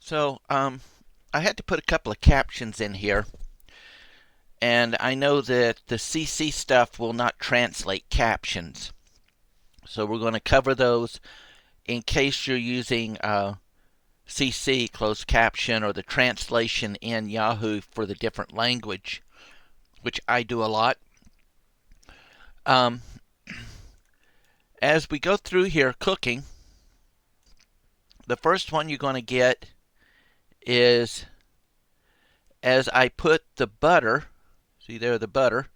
So, I had to put a couple of captions in here, and I know that the CC stuff will not translate captions. So we're going to cover those in case you're using CC, closed caption, or the translation in Yahoo for the different language, which I do a lot. Um, as we go through here cooking, the first one you're going to get is as I put the butter, see there the butter,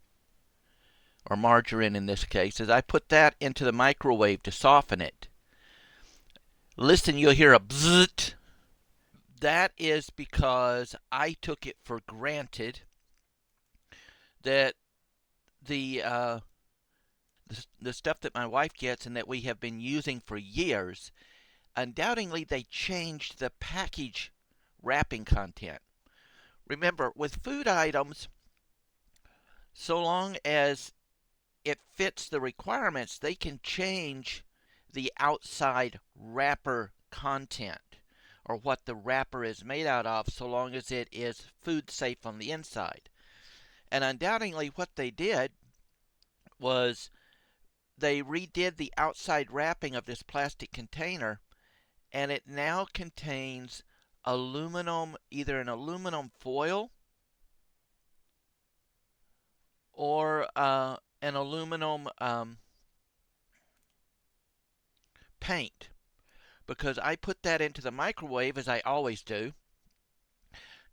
or margarine in this case, as I put that into the microwave to soften it. Listen, you'll hear a bzzzt. That is because I took it for granted that the uh, the stuff that my wife gets and that we have been using for years, undoubtedly they changed the package wrapping content. Remember, with food items, so long as it fits the requirements, they can change the outside wrapper content or what the wrapper is made out of, so long as it is food safe on the inside. And undoubtedly, what they did was they redid the outside wrapping of this plastic container, and it now contains aluminum, either an aluminum foil or an aluminum paint, because I put that into the microwave as I always do,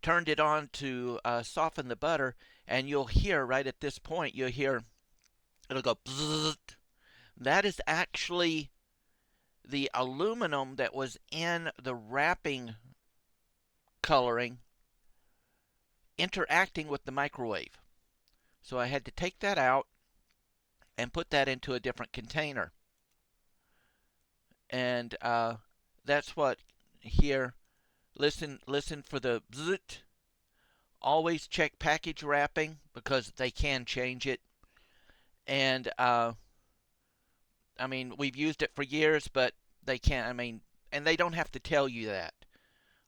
turned it on to soften the butter, and you'll hear right at this point, you'll hear it'll go bzzzt. That is actually the aluminum that was in the wrapping coloring interacting with the microwave. So I had to take that out and put that into a different container. And that's what here. Listen for the bzzzt. Always check package wrapping because they can change it. And I mean, we've used it for years, but they can't. I mean, and they don't have to tell you that.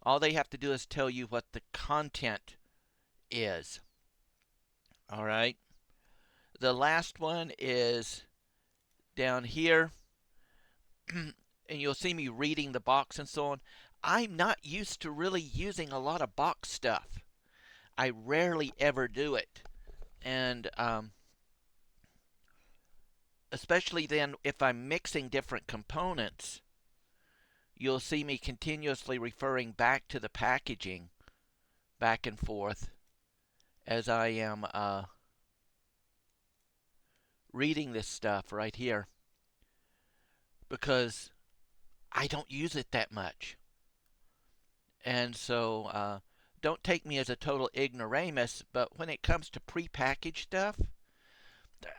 All they have to do is tell you what the content is. All right. The last one is down here, and you'll see me reading the box and so on. I'm not used to really using a lot of box stuff. I rarely ever do it. And especially then if I'm mixing different components, you'll see me continuously referring back to the packaging, back and forth, as I am reading this stuff right here, because I don't use it that much. And so don't take me as a total ignoramus, but when it comes to prepackaged stuff,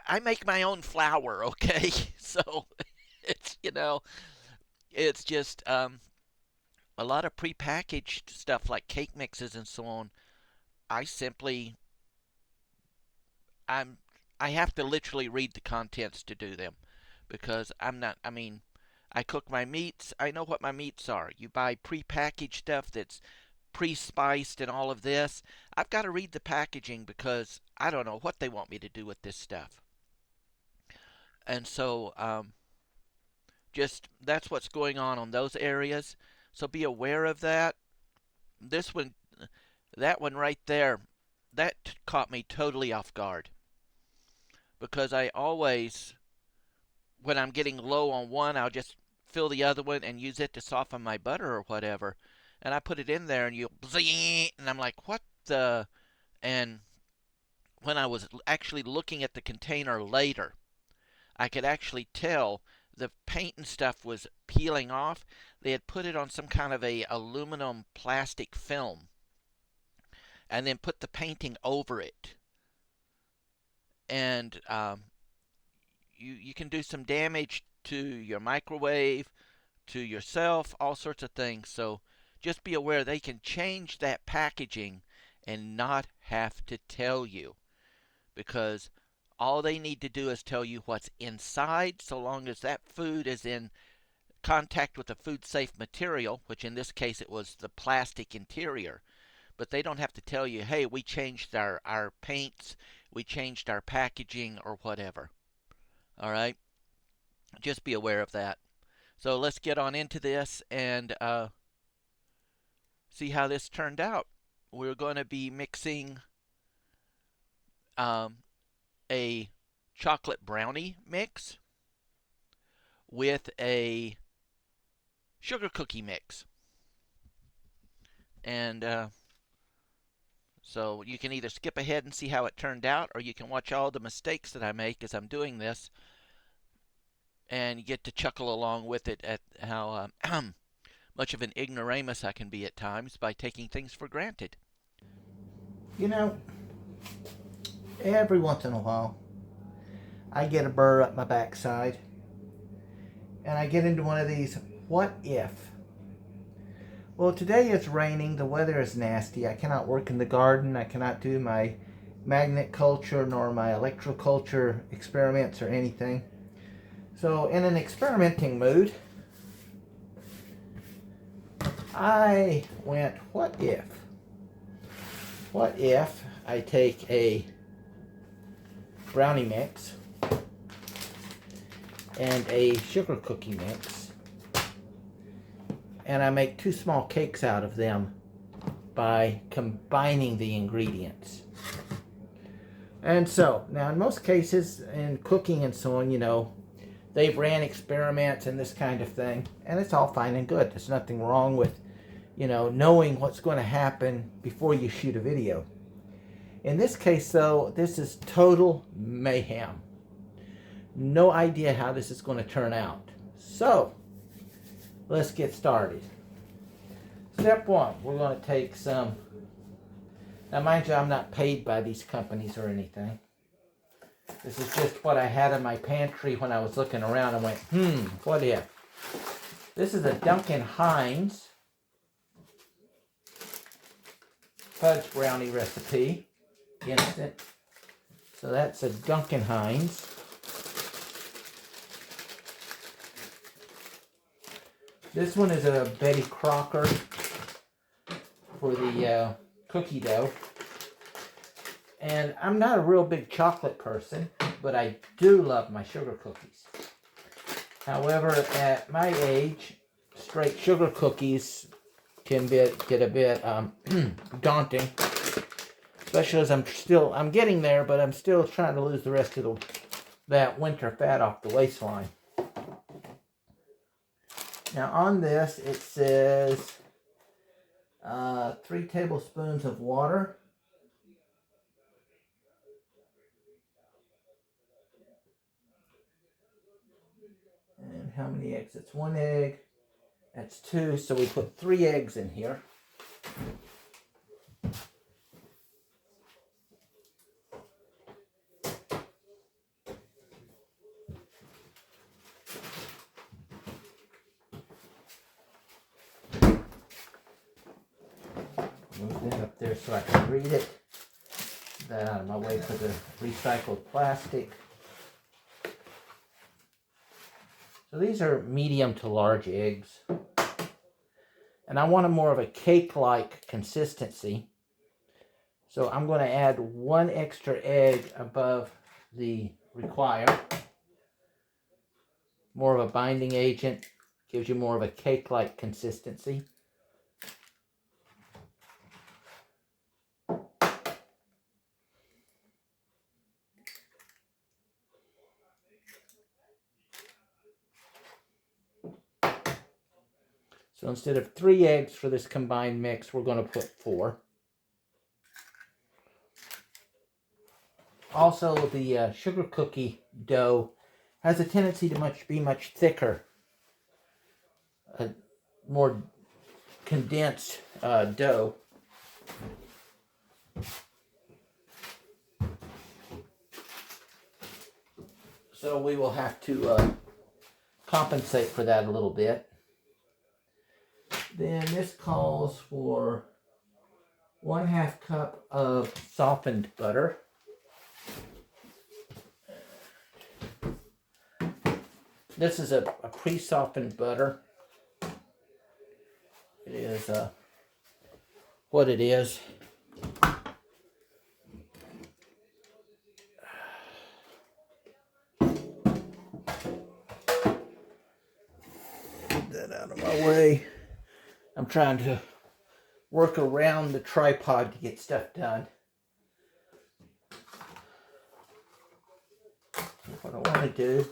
I make my own flour, okay? So it's, it's just a lot of prepackaged stuff like cake mixes and so on. I simply, I'm, I have to literally read the contents to do them because I'm not, I mean, I cook my meats. I know what my meats are. You buy prepackaged stuff that's pre-spiced and all of this. I've got to read the packaging because I don't know what they want me to do with this stuff. And so just that's what's going on those areas. So be aware of that. This one, that one right there, that caught me totally off guard because I always, when I'm getting low on one, I'll just fill the other one and use it to soften my butter or whatever. And I put it in there and you, and I'm like, what the? And when I was actually looking at the container later, I could actually tell the paint and stuff was peeling off. They had put it on some kind of a aluminum plastic film and then put the painting over it. And you can do some damage to your microwave, to yourself, all sorts of things. So just be aware they can change that packaging and not have to tell you, because all they need to do is tell you what's inside, so long as that food is in contact with a food-safe material, which in this case it was the plastic interior. But they don't have to tell you, hey, we changed our paints, we changed our packaging, or whatever. All right? Just be aware of that. So let's get on into this and see how this turned out. We're going to be mixing a chocolate brownie mix with a sugar cookie mix. And so you can either skip ahead and see how it turned out, or you can watch all the mistakes that I make as I'm doing this and get to chuckle along with it at how much of an ignoramus I can be at times by taking things for granted. You know, every once in a while, I get a burr up my backside, and I get into one of these what if. Well, today it's raining, the weather is nasty, I cannot work in the garden, I cannot do my magnet culture nor my electroculture experiments or anything. So in an experimenting mood, I went, what if? What if I take a brownie mix and a sugar cookie mix and I make 2 small cakes out of them by combining the ingredients. And so, now in most cases in cooking and so on, you know, they've ran experiments and this kind of thing, and it's all fine and good. There's nothing wrong with, you know, knowing what's going to happen before you shoot a video. In this case, though, this is total mayhem. No idea how this is going to turn out. So, let's get started. Step 1, we're going to take some. Now, mind you, I'm not paid by these companies or anything. This is just what I had in my pantry when I was looking around and went, what if? This is a Duncan Hines fudge brownie recipe. Instant. So that's a Duncan Hines. This one is a Betty Crocker for the cookie dough. And I'm not a real big chocolate person, but I do love my sugar cookies. However, at my age, straight sugar cookies can get a bit daunting. Especially as I'm getting there, but I'm still trying to lose the rest of that winter fat off the waistline. Now on this, it says 3 tablespoons of water. And how many eggs? It's 1 egg. That's 2, so we put 3 eggs in here. Move that up there so I can read it. That out of my way for the recycled plastic. So these are medium to large eggs. And I want a more of a cake-like consistency. So I'm going to add 1 extra egg above the required. More of a binding agent. Gives you more of a cake-like consistency. So instead of 3 eggs for this combined mix, we're going to put 4. Also, the sugar cookie dough has a tendency to be much thicker. A more condensed dough. So we will have to compensate for that a little bit. Then this calls for 1/2 cup of softened butter. This is a pre-softened butter. It is what it is. Get that out of my way. I'm trying to work around the tripod to get stuff done. What I want to do,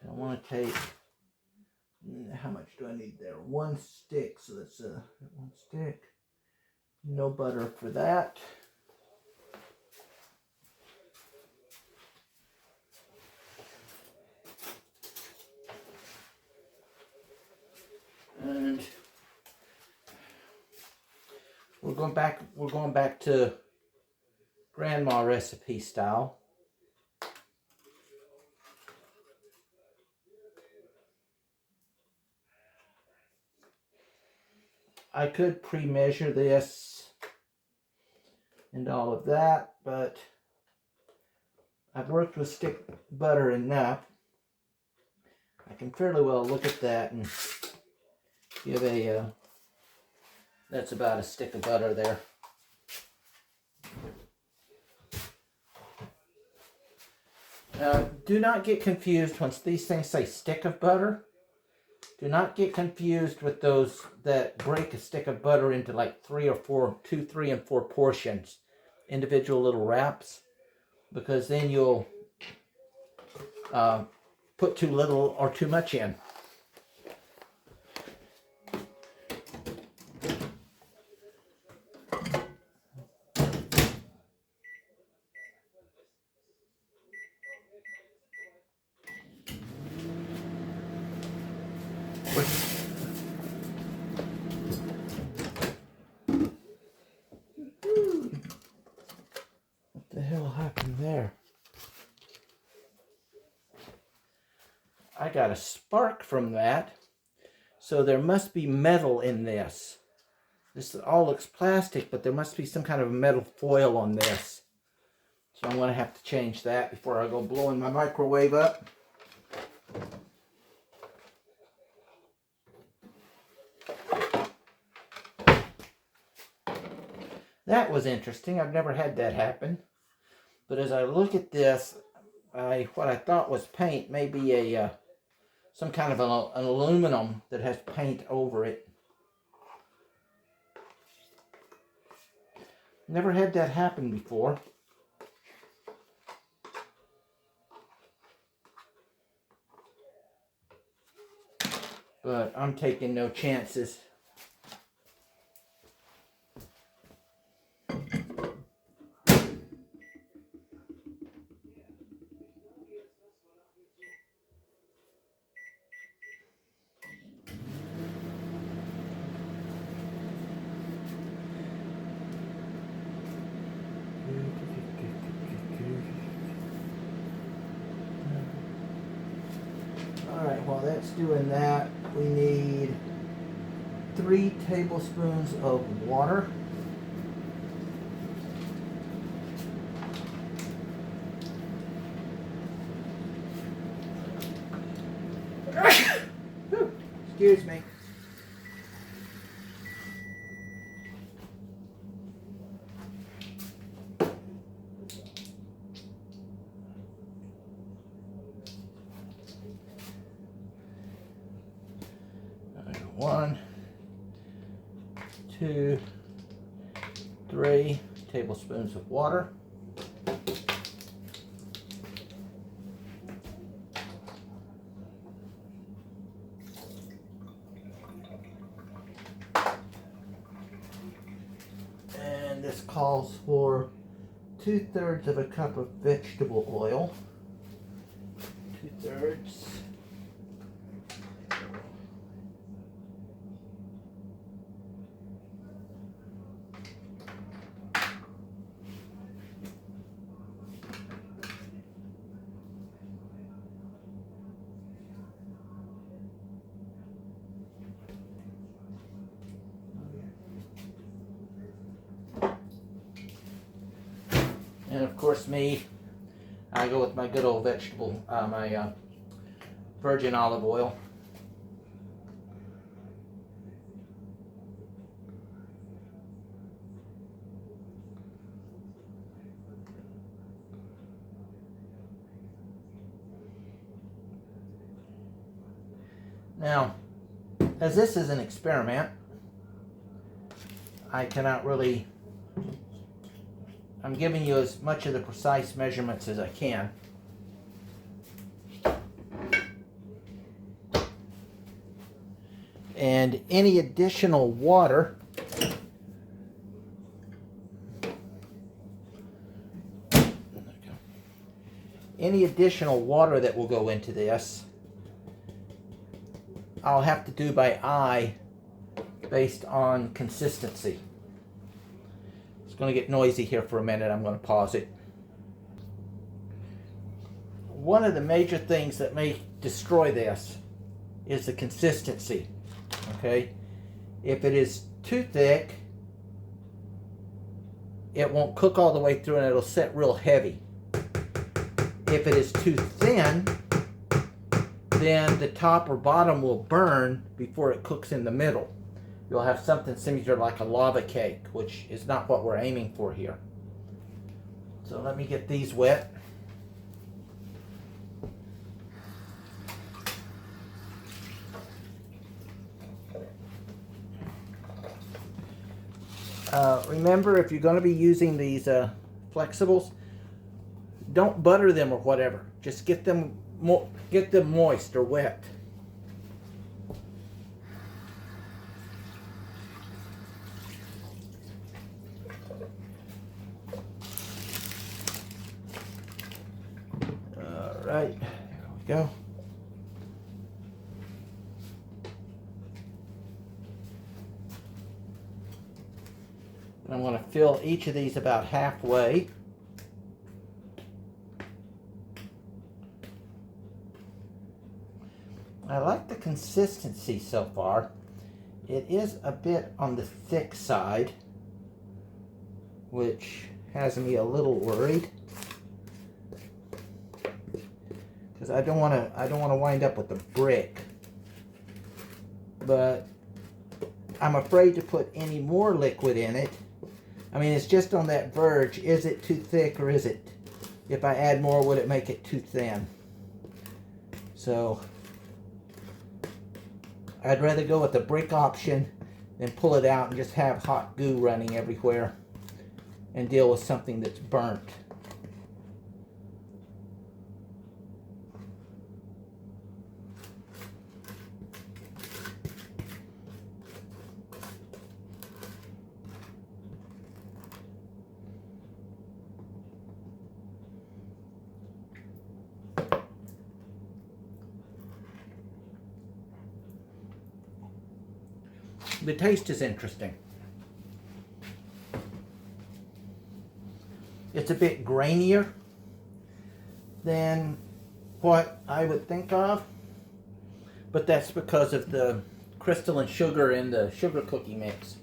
I want to take, how much do I need there? 1 stick, so that's 1 stick. No butter for that. And we're going back to grandma recipe style. I could pre-measure this and all of that, but I've worked with stick butter enough. I can fairly well look at that and give a, that's about a stick of butter there. Do not get confused when these things say stick of butter. Do not get confused with those that break a stick of butter into like 3 or 4, 2, 3, and 4 portions, individual little wraps, because then you'll put too little or too much in. What the hell happened there? I got a spark from that, so there must be metal in this. This all looks plastic, but there must be some kind of metal foil on this. So I'm going to have to change that before I go blowing my microwave up. That was interesting. I've never had that happen. But as I look at this, what I thought was paint may be a some kind of an aluminum that has paint over it. Never had that happen before. But I'm taking no chances. Alright, while that's doing that, we need 3 tablespoons of water. Excuse me. Alright, 1, 2, 3 tablespoons of water. And this calls for 2/3 of a cup of vegetable oil. 2/3. And of course me, I go with my good old vegetable, my virgin olive oil. Now, as this is an experiment, I cannot really, I'm giving you as much of the precise measurements as I can. And any additional water that will go into this, I'll have to do by eye based on consistency. It's going to get noisy here for a minute. I'm going to pause it. One of the major things that may destroy this is the consistency. Okay? If it is too thick, it won't cook all the way through and it'll set real heavy. If it is too thin, then the top or bottom will burn before it cooks in the middle. You'll have something similar like a lava cake, which is not what we're aiming for here. So let me get these wet. Remember, if you're going to be using these flexibles, don't butter them or whatever. Just get them moist or wet. All right, there we go. I'm going to fill each of these about halfway. I like the consistency so far. It is a bit on the thick side, which has me a little worried, because I don't want to wind up with a brick. But I'm afraid to put any more liquid in it. I mean, it's just on that verge. Is it too thick, or is it, if I add more, would it make it too thin? So I'd rather go with the brick option than pull it out and just have hot goo running everywhere and deal with something that's burnt. The taste is interesting. It's a bit grainier than what I would think of, but that's because of the crystalline sugar in the sugar cookie mix.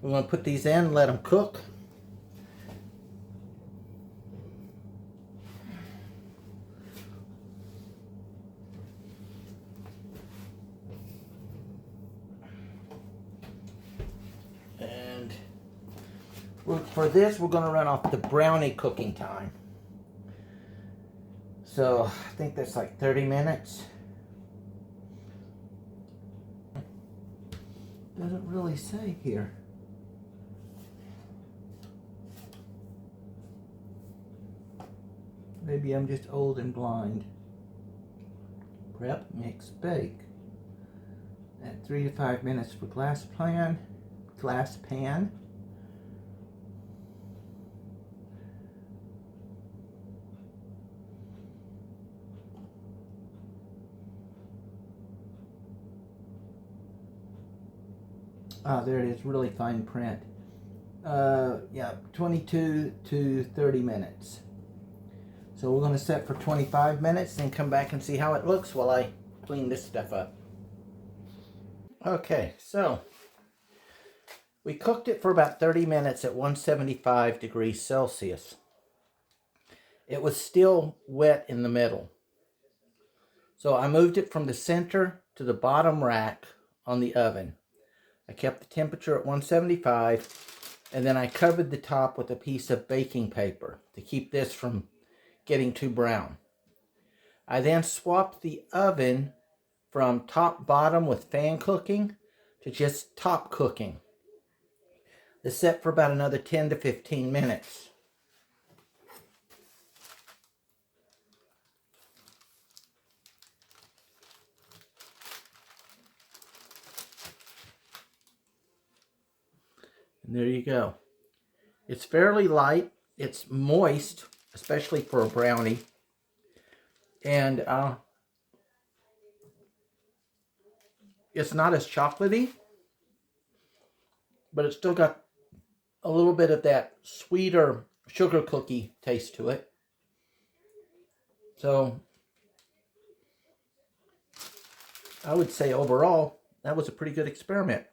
We're going to put these in and let them cook. For this, we're going to run off the brownie cooking time. So I think that's like 30 minutes. Doesn't really say here. Maybe I'm just old and blind. Prep, mix, bake. At 3 to 5 minutes for glass pan. Ah, there it is, really fine print. Yeah, 22 to 30 minutes. So we're going to set for 25 minutes, then come back and see how it looks while I clean this stuff up. Okay, so We cooked it for about 30 minutes at 175 degrees Celsius. It was still wet in the middle. So I moved it from the center to the bottom rack on the oven. I kept the temperature at 175, and then I covered the top with a piece of baking paper to keep this from getting too brown. I then swapped the oven from top-bottom with fan cooking to just top cooking. This set for about another 10 to 15 minutes. And there you go. It's fairly light. It's moist, especially for a brownie. And it's not as chocolatey, but it's still got a little bit of that sweeter sugar cookie taste to it. So I would say overall, that was a pretty good experiment.